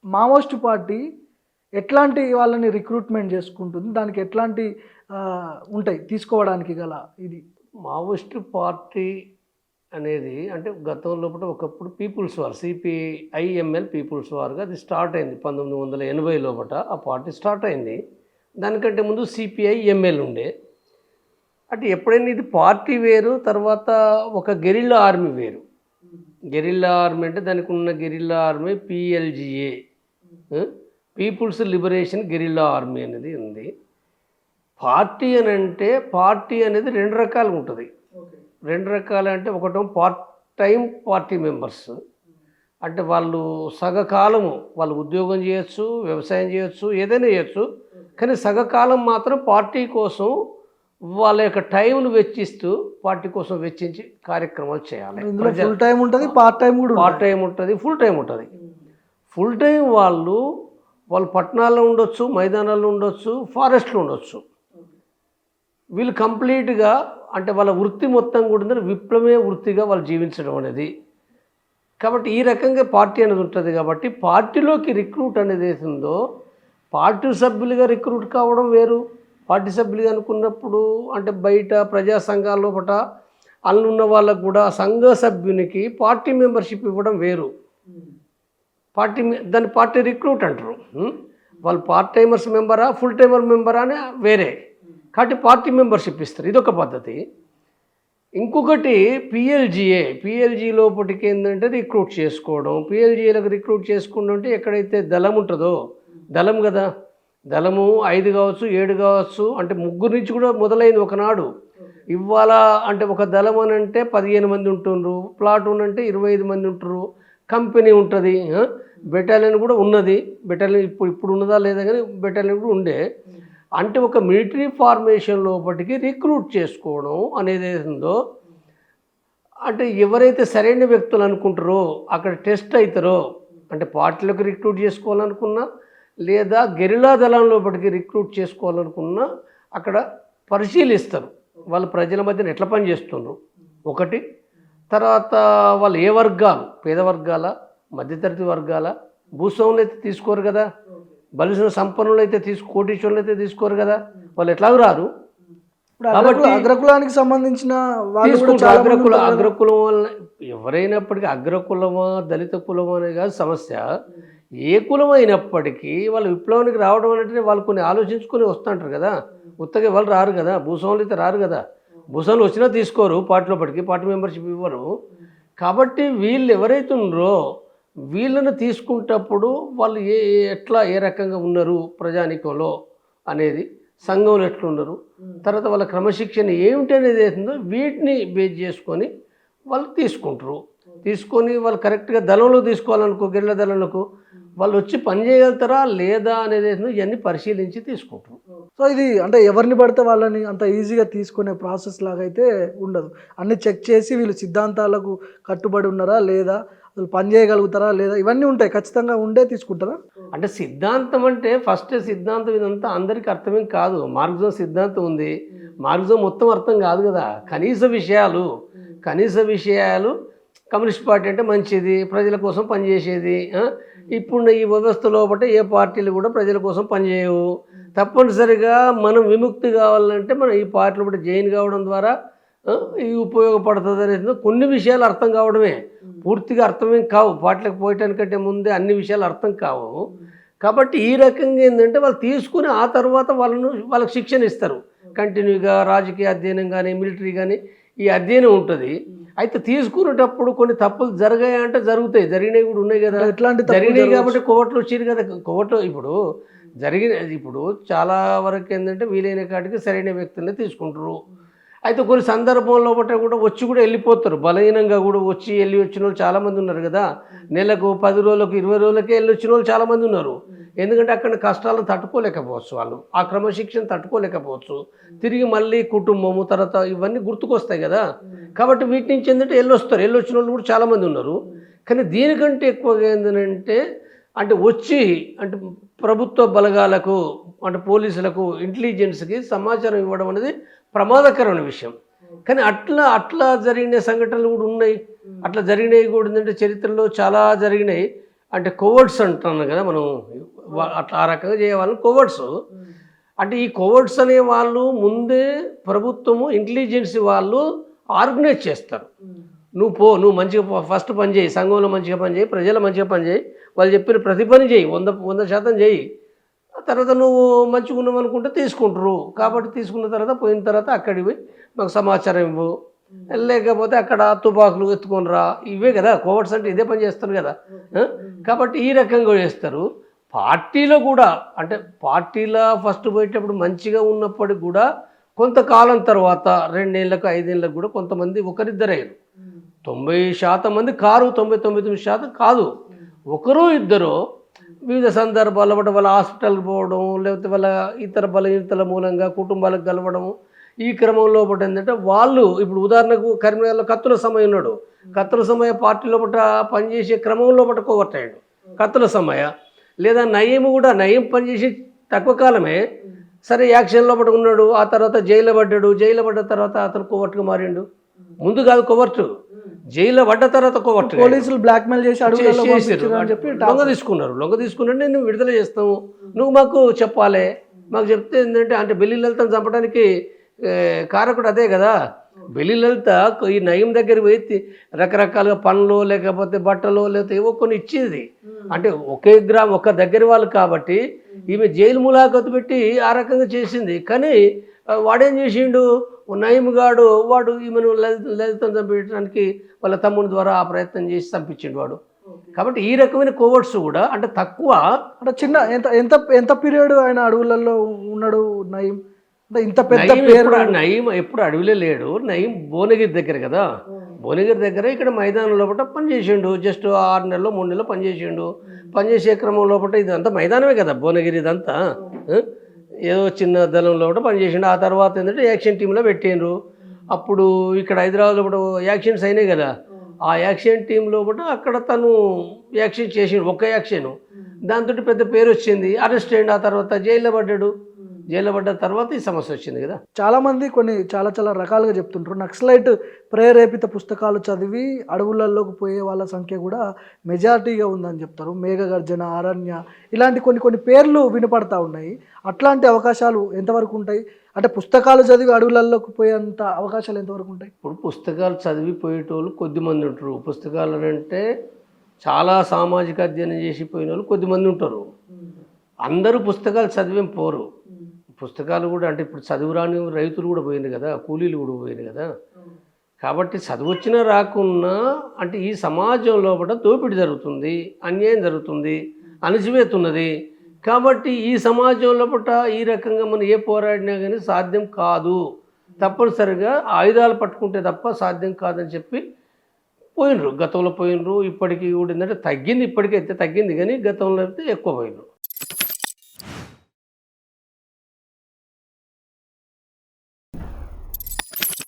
Maoist party ఎట్లాంటి వాళ్ళని recruitment చేసుకుంటుంది, దానికి ఎట్లాంటి ఉంటాయి తీసుకోవడానికి గల ఇది? మావోయిస్ట్ పార్టీ అనేది అంటే గతంలో ఒకప్పుడు పీపుల్స్ వార్, సిపిఐఎంఎల్ పీపుల్స్ వార్గా అది స్టార్ట్ అయింది 1980 లోపల ఆ పార్టీ స్టార్ట్ అయింది. దానికంటే ముందు సిపిఐఎంఎల్ ఉండే. అంటే ఎప్పుడైనా ఇది పార్టీ వేరు, తర్వాత ఒక గెరిల్లా ఆర్మీ వేరు. గెరిల్లా ఆర్మీ అంటే దానికి ఉన్న guerrilla army PLGA, people's liberation guerrilla army అనేది ఉంది. పార్టీ అని అంటే పార్టీ అనేది రెండు రకాలు ఉంటుంది. రెండు రకాలు అంటే ఒకటో పార్ట్ టైం పార్టీ మెంబర్స్, అంటే వాళ్ళు సగకాలము వాళ్ళు ఉద్యోగం చేయొచ్చు, వ్యవసాయం చేయొచ్చు, ఏదైనా చేయొచ్చు, కానీ సగకాలం మాత్రం పార్టీ కోసం వాళ్ళ యొక్క టైంను వెచ్చిస్తూ పార్టీ కోసం వెచ్చించి కార్యక్రమాలు చేయాలి. ఇందులో ఫుల్ టైం ఉంటుంది, పార్ట్ టైం కూడా, పార్ట్ టైం ఉంటుంది, ఫుల్ టైం ఉంటుంది. ఫుల్ టైం వాళ్ళు పట్టణాల్లో ఉండొచ్చు, మైదానాల్లో ఉండొచ్చు, ఫారెస్ట్లో ఉండొచ్చు. వీళ్ళు కంప్లీట్గా అంటే వాళ్ళ వృత్తి మొత్తం కూడా విప్లవమే వృత్తిగా వాళ్ళు జీవించడం అనేది. కాబట్టి ఈ రకంగా పార్టీ అనేది ఉంటుంది. కాబట్టి పార్టీలోకి రిక్రూట్ అనేది ఏతుందో, పార్టీ సభ్యులుగా రిక్రూట్ కావడం వేరు. పార్టీ సభ్యులుగా అనుకున్నప్పుడు అంటే బయట ప్రజా సంఘాల లోపల అందున్న వాళ్ళకు కూడా సంఘ సభ్యునికి పార్టీ మెంబర్షిప్ ఇవ్వడం వేరు. దాన్ని పార్టీ రిక్రూట్ అంటారు. వాళ్ళు పార్ట్ టైమర్స్ మెంబరా, ఫుల్ టైమర్ మెంబరా అని వేరే. కాబట్టి పార్టీ మెంబర్షిప్ ఇస్తారు, ఇదొక పద్ధతి. ఇంకొకటి పిఎల్జీ లోపలికి ఏంటంటే రిక్రూట్ చేసుకోవడం. పిఎల్జీలకు రిక్రూట్ చేసుకుంటూ ఉంటే ఎక్కడైతే దళం ఉంటుందో, దళం కదా, దళము 5 కావచ్చు, 7 కావచ్చు, అంటే 3 నుంచి కూడా మొదలైంది ఒకనాడు. ఇవాళ అంటే ఒక దళం అని అంటే 15 మంది ఉంటుండ్రు, ప్లాటూన్ అంటే 25 మంది ఉంటారు, కంపెనీ ఉంటుంది, బెటాలియన్ కూడా ఉన్నది. బెటాలియన్ ఇప్పుడు ఉన్నదా లేదా కానీ బెటాలియన్ కూడా ఉండే. అంటే ఒక మిలిటరీ ఫార్మేషన్ లోపలికి రిక్రూట్ చేసుకోవడం అనేది ఉందో, అంటే ఎవరైతే సరైన వ్యక్తులు అనుకుంటారో అక్కడ టెస్ట్ అవుతారో, అంటే పార్టీలకు రిక్రూట్ చేసుకోవాలనుకున్నా లేదా గెరిలా దళం లోపలికి రిక్రూట్ చేసుకోవాలనుకున్నా అక్కడ పరిశీలిస్తారు. వాళ్ళు ప్రజల మధ్యన ఎట్లా పనిచేస్తున్నారు ఒకటి. తర్వాత వాళ్ళు ఏ వర్గాలు, పేద వర్గాల, మధ్యతరగతి వర్గాల, భూస్వాములు అయితే తీసుకోరు కదా, బలిసిన సంపన్నులు అయితే కోటీశ్వరులు అయితే తీసుకోరు కదా, వాళ్ళు ఎట్లాగూ రారు. కాబట్టి అగ్రకులానికి సంబంధించిన అగ్రకులం వల్ల ఎవరైనప్పటికీ అగ్రకులమా దళిత కులమా అనే కాదు సమస్య. ఏ కులం అయినప్పటికీ వాళ్ళు విప్లవానికి రావడం అంటే వాళ్ళు కొన్ని ఆలోచించుకొని వస్తుంటారు కదా, ఉత్తగా వాళ్ళు రారు కదా, భూస్వాములు అయితే రారు కదా. భూస్వాములు వచ్చినా తీసుకోరు, పార్టీలోపటికి పార్టీ మెంబర్షిప్ ఇవ్వరు. కాబట్టి వీళ్ళు ఎవరైతే ఉన్నారో వీళ్ళని తీసుకుంటప్పుడు వాళ్ళు ఏ రకంగా ఉన్నారు ప్రజానీకంలో అనేది, సంఘంలో ఎట్లున్నారు, తర్వాత వాళ్ళ క్రమశిక్షణ ఏమిటి అనేది అవుతుందో వీటిని బేస్ చేసుకొని వాళ్ళు తీసుకుంటారు. తీసుకొని వాళ్ళు కరెక్ట్గా దళంలో తీసుకోవాలనుకో, గెరిల్లా దళంలో వాళ్ళు వచ్చి పని చేయగలుగుతారా లేదా అనేది ఇవన్నీ పరిశీలించి తీసుకుంటారు. సో ఇది అంటే ఎవరిని పడితే వాళ్ళని అంత ఈజీగా తీసుకునే ప్రాసెస్ లాగా అయితే ఉండదు. అన్ని చెక్ చేసి వీళ్ళు సిద్ధాంతాలకు కట్టుబడి ఉన్నారా లేదా, అసలు పని చేయగలుగుతారా లేదా, ఇవన్నీ ఉంటాయి, ఖచ్చితంగా ఉండే తీసుకుంటారా. అంటే సిద్ధాంతం అంటే ఫస్ట్ సిద్ధాంతం ఇదంతా అందరికీ అర్థమేం కాదు. మార్క్సిజం సిద్ధాంతం ఉంది, మార్క్సిజం మొత్తం అర్థం కాదు కదా. కనీస విషయాలు కమ్యూనిస్ట్ పార్టీ అంటే మంచిది, ప్రజల కోసం పనిచేసేది. ఇప్పుడు ఈ వ్యవస్థ లోపల ఏ పార్టీలు కూడా ప్రజల కోసం పనిచేయవు. తప్పనిసరిగా మనం విముక్తి కావాలంటే మనం ఈ పార్టీలో కూడా జాయిన్ కావడం ద్వారా ఇది ఉపయోగపడుతుంది అనేది కొన్ని విషయాలు అర్థం కావడమే, పూర్తిగా అర్థమేం కావు. పార్టీలకు పోయటానికంటే ముందే అన్ని విషయాలు అర్థం కావు. కాబట్టి ఈ రకంగా ఏంటంటే వాళ్ళు తీసుకుని ఆ తర్వాత వాళ్ళకి శిక్షణ ఇస్తారు. కంటిన్యూగా రాజకీయ అధ్యయనం కానీ మిలిటరీ కానీ ఈ అధ్యయనం ఉంటుంది. అయితే తీసుకునేటప్పుడు కొన్ని తప్పులు జరిగాయంటే జరుగుతాయి, జరిగినవి కూడా ఉన్నాయి కదా. జరిగినాయి కాబట్టి కోర్టులు వచ్చారు కదా. కోర్టు ఇప్పుడు చాలా వరకు ఏంటంటే వీలైన కాటికి సరైన వ్యక్తులనే తీసుకుంటారు. అయితే కొన్ని సందర్భంలో కూడా వచ్చి కూడా వెళ్ళిపోతారు, బలహీనంగా కూడా వచ్చి వచ్చిన వాళ్ళు చాలామంది ఉన్నారు కదా. నెలకు 10 రోజులకు 20 రోజులకే వచ్చిన వాళ్ళు చాలామంది ఉన్నారు. ఎందుకంటే అక్కడ కష్టాలను తట్టుకోలేకపోవచ్చు, వాళ్ళు ఆ క్రమశిక్షణ తట్టుకోలేకపోవచ్చు. తిరిగి మళ్ళీ కుటుంబము తర్వాత ఇవన్నీ గుర్తుకొస్తాయి కదా. కాబట్టి వీటి నుంచి ఏంటంటే వచ్చిన వాళ్ళు కూడా చాలామంది ఉన్నారు. కానీ దీనికంటే ఎక్కువగా ఏంటంటే వచ్చి ప్రభుత్వ బలగాలకు అంటే పోలీసులకు ఇంటెలిజెన్స్కి సమాచారం ఇవ్వడం అనేది ప్రమాదకరమైన విషయం. కానీ అట్లా జరిగిన సంఘటనలు కూడా ఉన్నాయి. అట్లా జరిగినవి కూడా ఏంటంటే చరిత్రలో చాలా జరిగినాయి. అంటే కోవర్ట్స్ అంటున్నాం కదా మనం, అట్లా ఆ రకంగా చేయవాళ్ళని కోవర్ట్స్. అంటే ఈ కోవర్ట్స్ అనే వాళ్ళు ముందే ప్రభుత్వము ఇంటెలిజెన్స్ వాళ్ళు ఆర్గనైజ్ చేస్తారు. నువ్వు మంచిగా ఫస్ట్ పని చేయి, సంఘంలో మంచిగా పని చేయి, ప్రజలు మంచిగా పని చేయి, వాళ్ళు చెప్పిన ప్రతి పని చేయి, 100% చేయి. తర్వాత నువ్వు మంచిగా ఉన్నావు అనుకుంటే తీసుకుంటారు. కాబట్టి తీసుకున్న తర్వాత పోయిన తర్వాత అక్కడికి పోయి మాకు సమాచారం ఇవ్వు, లేకపోతే అక్కడ తుపాకులు ఎత్తుకొని రా, ఇవే కదా కోవర్ట్స్ అంటే, ఇదే పని చేస్తారు కదా. కాబట్టి ఈ రకంగా చేస్తారు. పార్టీలో కూడా అంటే పార్టీలో ఫస్ట్ పోయేటప్పుడు మంచిగా ఉన్నప్పటికి కూడా కొంతకాలం తర్వాత 2 ఏళ్ళకు 5 ఏళ్ళకు కూడా కొంతమంది ఒకరిద్దరయ్యారు. 90% మంది కారు, 99% కాదు, ఒకరు ఇద్దరు వివిధ సందర్భాల్లో బట్టి వాళ్ళ హాస్పిటల్కి పోవడం, లేకపోతే వాళ్ళ ఇతర బలహీనతల మూలంగా కుటుంబాలకు కలవడం, ఈ క్రమంలో ఒకటి ఏంటంటే వాళ్ళు ఇప్పుడు ఉదాహరణకు కరీంనగర్లో కత్తుల సమయ ఉన్నాడు. కత్తుల సమయ పార్టీలో పట్ట పనిచేసే క్రమంలో పట్ట కోవర్టాడు కత్తుల సమయ. లేదా నయీం కూడా, నయీం పనిచేసి తక్కువ కాలమే సరే యాక్షన్లో పట్ట ఉన్నాడు, ఆ తర్వాత జైలు పడ్డాడు. జైలు పడ్డ తర్వాత అతను కోవర్ట్గా మారిండు. ముందు కాదు కోవర్టు, జైల్లో పడ్డ తర్వాత కోవర్టు. పోలీసులు బ్లాక్మెయిల్ చేసి అడుగులలో పంపించారు అని చెప్పి లొంగ తీసుకున్నాడు. నేను విడుదల చేస్తాము, నువ్వు మాకు చెప్పాలి. మాకు చెప్తే ఏంటంటే, అంటే బెల్లి లలితను చంపడానికి కారకుడు అదే కదా. బెల్లి లలిత ఈ నయం దగ్గరికి పోయి రకరకాలుగా పనులు, లేకపోతే బట్టలు, లేకపోతే ఏవో కొన్ని ఇచ్చేది. అంటే ఒక దగ్గర వాళ్ళు కాబట్టి ఈమె జైలు ములాఖతు పెట్టి ఆ రకంగా చేసింది. కానీ వాడేం చేసిండు, నయీం గాడు వాడు ఈమెను లలితను చంపించడానికి వాళ్ళ తమ్ముని ద్వారా ఆ ప్రయత్నం చేసి చంపించిండు వాడు. కాబట్టి ఈ రకమైన కోవర్ట్స్ కూడా అంటే తక్కువ, అంటే చిన్న ఎంత ఎంత ఎంత పీరియడ్ ఆయన అడవులలో ఉన్నాడు నయీం? అంటే ఇంత పెద్ద పేరు. నయీం ఎప్పుడు అడవిలో లేడు. నయీం భువనగిరి దగ్గర కదా, భువనగిరి దగ్గర ఇక్కడ మైదానం లోపల పనిచేసిండు. జస్ట్ 6 నెలలో 3 నెలలో పనిచేసిండు. పనిచేసే క్రమం లోపల ఇదంతా మైదానమే కదా భువనగిరి, ఇదంతా ఏదో చిన్న దళం లోపల పనిచేసిండు. ఆ తర్వాత ఏంటంటే యాక్షన్ టీంలో పెట్టిండ్రు. అప్పుడు ఇక్కడ హైదరాబాద్లో కూడా యాక్షన్స్ అయినాయి కదా, ఆ యాక్షన్ టీం లోపల అక్కడ తను యాక్షన్ చేసిండు, ఒక్క యాక్షన్. దాంతో పెద్ద పేరు వచ్చింది. అరెస్ట్ అయ్యిండు, ఆ తర్వాత జైల్లో పడ్డాడు. జైల్లో పడ్డ తర్వాత ఈ సమస్య వచ్చింది కదా. చాలామంది చాలా రకాలుగా చెప్తుంటారు. నక్సలైట్ ప్రేరేపిత పుస్తకాలు చదివి అడవులలోకి పోయే వాళ్ళ సంఖ్య కూడా మెజారిటీగా ఉందని చెప్తారు. మేఘగర్జన, అరణ్య, ఇలాంటి కొన్ని పేర్లు వినపడతా ఉన్నాయి. అట్లాంటి అవకాశాలు ఎంతవరకు ఉంటాయి? అంటే పుస్తకాలు చదివి అడవులలోకి పోయేంత అవకాశాలు ఎంతవరకు ఉంటాయి? ఇప్పుడు పుస్తకాలు చదివి పోయేటోళ్ళు కొద్దిమంది ఉంటారు. పుస్తకాలు అంటే చాలా సామాజిక అధ్యయనం చేసి పోయిన వాళ్ళు కొద్దిమంది ఉంటారు. అందరూ పుస్తకాలు చదివేం పోరు. పుస్తకాలు కూడా అంటే ఇప్పుడు చదువురాని రైతులు కూడా పోయింది కదా, కూలీలు కూడా పోయింది కదా. కాబట్టి చదువొచ్చినా రాకున్నా అంటే ఈ సమాజంలో కూడా దోపిడీ జరుగుతుంది, అన్యాయం జరుగుతుంది, అణచివేతున్నది. కాబట్టి ఈ సమాజంలో పట్ల ఈ రకంగా మనం ఏ పోరాడినా కానీ సాధ్యం కాదు. తప్పనిసరిగా ఆయుధాలు పట్టుకుంటే తప్ప సాధ్యం కాదని చెప్పి పోయినరు. గతంలో పోయినరు, ఇప్పటికీ కూడా ఏంటంటే తగ్గింది, ఇప్పటికైతే తగ్గింది, కానీ గతంలో అయితే ఎక్కువ పోయినరు.